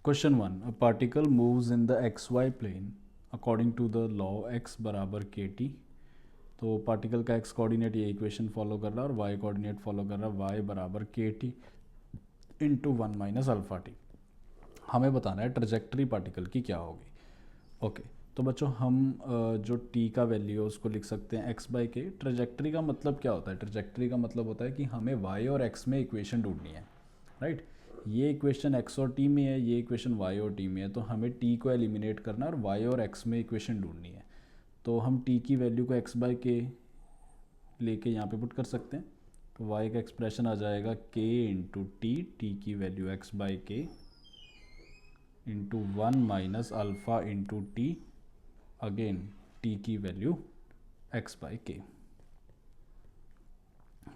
Question 1, a particle moves in the x y plane according to the law x बराबर k t. तो particle का x coordinate ये equation follow कर रहा है और वाई कोऑर्डिनेट फॉलो कर रहा है वाई बराबर k T into 1 - alpha T. हमें बताना है ट्रजेक्टरी पार्टिकल की क्या होगी। ओके, तो बच्चों हम जो टी का वैल्यू है उसको लिख सकते हैं एक्स बाई के। ट्रजेक्टरी का मतलब क्या होता है? ट्रजेक्टरी का मतलब होता है कि हमें वाई और एक्स में इक्वेशन ढूंढनी है, राइट। ये इक्वेशन एक्स और टी में है, ये इक्वेशन वाई और टी में है, तो हमें टी को एलिमिनेट करना है और वाई और एक्स में इक्वेशन ढूंढनी है। तो हम टी की वैल्यू को एक्स बाई के लेके यहाँ पे पुट कर सकते हैं। तो वाई का एक्सप्रेशन आ जाएगा के इंटू टी की वैल्यू एक्स बाई के into 1 - alpha into T, again T की वैल्यू एक्स बाई के।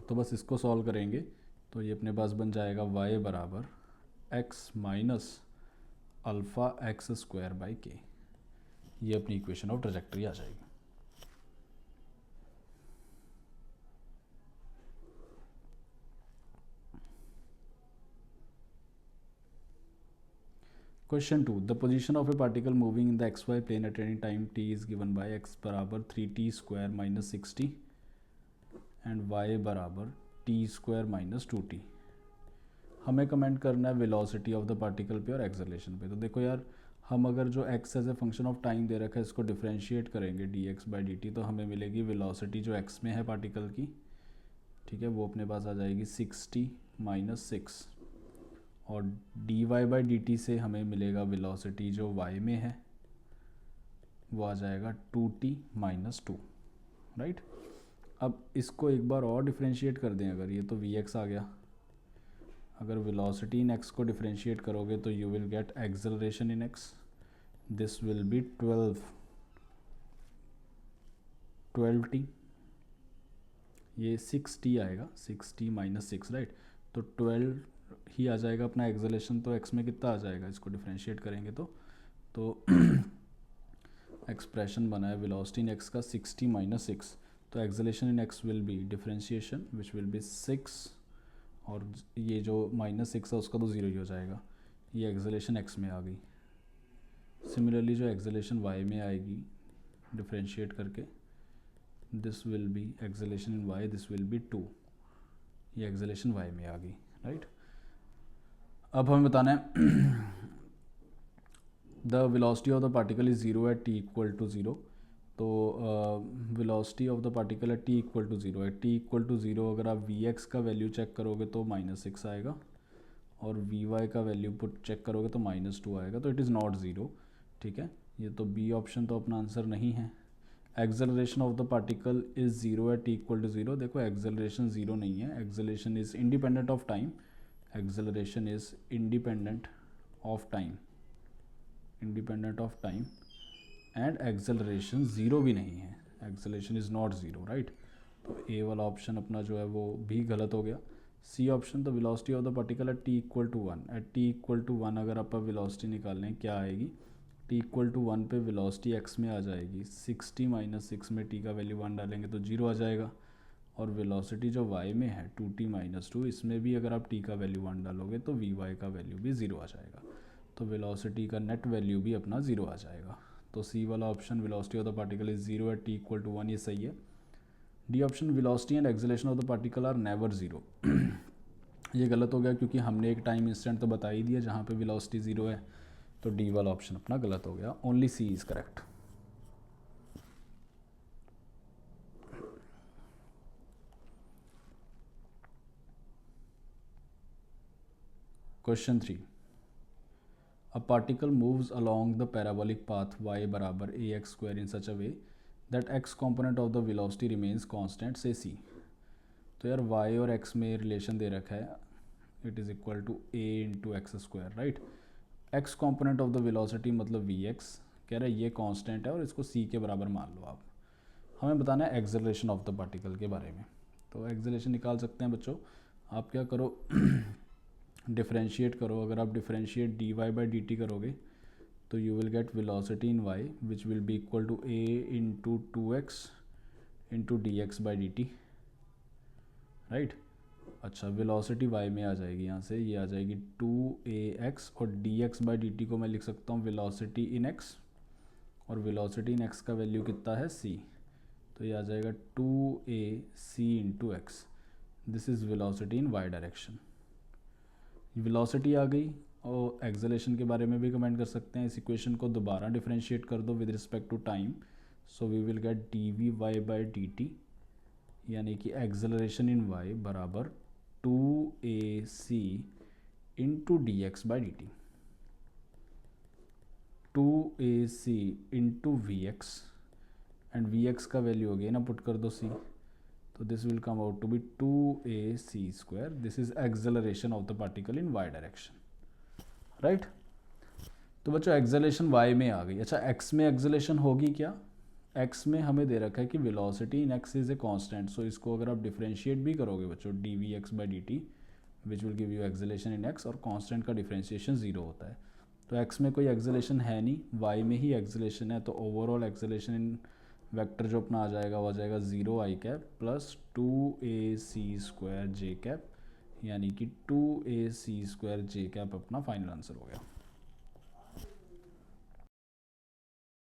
तो बस इसको सॉल्व करेंगे तो ये अपने पास बन जाएगा वाई बराबर x minus alpha x square by k. ये अपनी इक्वेशन ऑफ ट्रजेक्टरी आ जाएगी। Question 2, the position of a particle moving in the x y plane at any time t is given by x बराबर 3t² - 6t and Y बराबर t² - 2t। हमें comment करना है velocity of the particle पे और acceleration पे। तो देखो यार, हम अगर जो x as a function of time दे रखा है इसको डिफरेंशिएट करेंगे dx/dt, तो हमें मिलेगी वेलोसिटी जो x में है पार्टिकल की, ठीक है, वो अपने पास आ जाएगी 6t - 6, और dy/dt से हमें मिलेगा वेलोसिटी जो y में है वो आ जाएगा 2t - 2, राइट। अब इसको एक बार और डिफरेंशिएट कर दें अगर, ये तो vx आ गया। अगर वेलोसिटी इन x को डिफरेंशिएट करोगे तो you will get acceleration in x, this will be 12t, ये 6t आएगा, 6t - 6, राइट। तो 12 ही आ जाएगा अपना एक्सेलरेशन। तो x में कितना आ जाएगा इसको डिफरेंशिएट करेंगे तो एक्सप्रेशन बना है वेलोसिटी इन x का 6t - 6, तो acceleration in x will be differentiation which will B 6, और ये जो -6 है उसका तो 0 ही हो जाएगा। ये एक्सेलरेशन x में आ गई। सिमिलरली जो एक्सेलरेशन y में आएगी डिफरेंशिएट करके, this will be acceleration in y, this will be 2, ये एक्सेलरेशन y में आ गई, राइट। अब हमें बताना है the velocity of the particle is 0 at t = 0। तो velocity of the particle at t = 0 है। t = 0 अगर आप vx का वैल्यू चेक करोगे तो -6 आएगा, और vy का वैल्यू पुट चेक करोगे तो -2 आएगा। तो इट इज़ नॉट ज़ीरो, ठीक है। ये तो बी ऑप्शन तो अपना आंसर नहीं है। Acceleration of the particle is 0 at t = 0। देखो एक्सेलरेशन 0 नहीं है, acceleration is independent of time, acceleration is independent of time, independent of time, and acceleration 0 भी नहीं है, एक्सेलरेशन इज़ नॉट 0, राइट। तो ए वाला ऑप्शन अपना जो है वो भी गलत हो गया। C option, the velocity of the particle at t = 1, at t = 1 अगर आप वेलोसिटी निकालें क्या आएगी, t = 1 पे वेलोसिटी x में आ जाएगी, 6t - 6 में t का वैल्यू 1 डालेंगे तो 0 आ जाएगा, और वेलोसिटी जो y में है 2t - 2, इसमें भी अगर आप t का वैल्यू 1 डालोगे तो vy का वैल्यू भी 0 आ जाएगा। तो वेलोसिटी का नेट वैल्यू भी अपना 0 आ जाएगा। तो सी वाला option velocity of the particle is 0 at t = 1, ये सही है। D option velocity and acceleration of the particle are never 0, ये गलत हो गया क्योंकि हमने एक टाइम इंस्टेंट तो बता ही दिया जहाँ पे वेलोसिटी 0 है। तो डी वाला ऑप्शन अपना गलत हो गया, only C is correct. Question 3, a particle moves along the parabolic path y बराबर ax² in such a way that x component of the velocity remains constant, say c। तो यार y और x में relation दे रखा है, it is equal to a into x², right. x component of the velocity मतलब vx कह रहा है ये कांस्टेंट है और इसको c के बराबर मान लो आप। हमें बताना है एक्सेलरेशन ऑफ द पार्टिकल के बारे में। तो एक्सेलरेशन निकाल सकते हैं बच्चों, आप क्या करो डिफरेंशिएट करो। अगर आप डिफरेंशिएट dy/dt करोगे तो you will get velocity in y which will be equal to a × 2x × dx/dt, right. अच्छा वेलोसिटी y में आ जाएगी, यहाँ से ये आ जाएगी 2ax और dx/dt को मैं लिख सकता हूँ वेलोसिटी इन x, और वेलोसिटी इन x का वैल्यू कितना है c, तो ये आ जाएगा 2ac into x. This is velocity in y direction. Velocity आ गई, और एक्सेलरेशन के बारे में भी कमेंट कर सकते हैं। इस इक्वेशन को दोबारा डिफरेंशिएट कर दो with respect to time, so we will get dvy/dt, यानी कि एक्सेलरेशन इन y बराबर 2ac into dx/dt, 2ac into vx, and vx का वैल्यू हो गया ना, पुट कर दो c, तो this will come out to be 2ac square. This is acceleration of the particle in y direction, right. तो बच्चों एक्सेलरेशन y में आ गई। अच्छा x में एक्सेलरेशन होगी क्या? x में हमें दे रखा है कि velocity in x is a constant, so इसको अगर आप डिफरेंशिएट भी करोगे बच्चों dvx/dt which will give you acceleration in x, और कांस्टेंट का डिफरेंशिएशन 0 होता है। तो x में कोई एक्सेलरेशन है नहीं, y में ही एक्सेलरेशन है, तो ओवरऑल एक्सेलरेशन इन वेक्टर जो अपना आ जाएगा वो आ जाएगा 0i प्लस 2ac² j, यानी कि 2ac² j अपना फाइनल आंसर हो गया।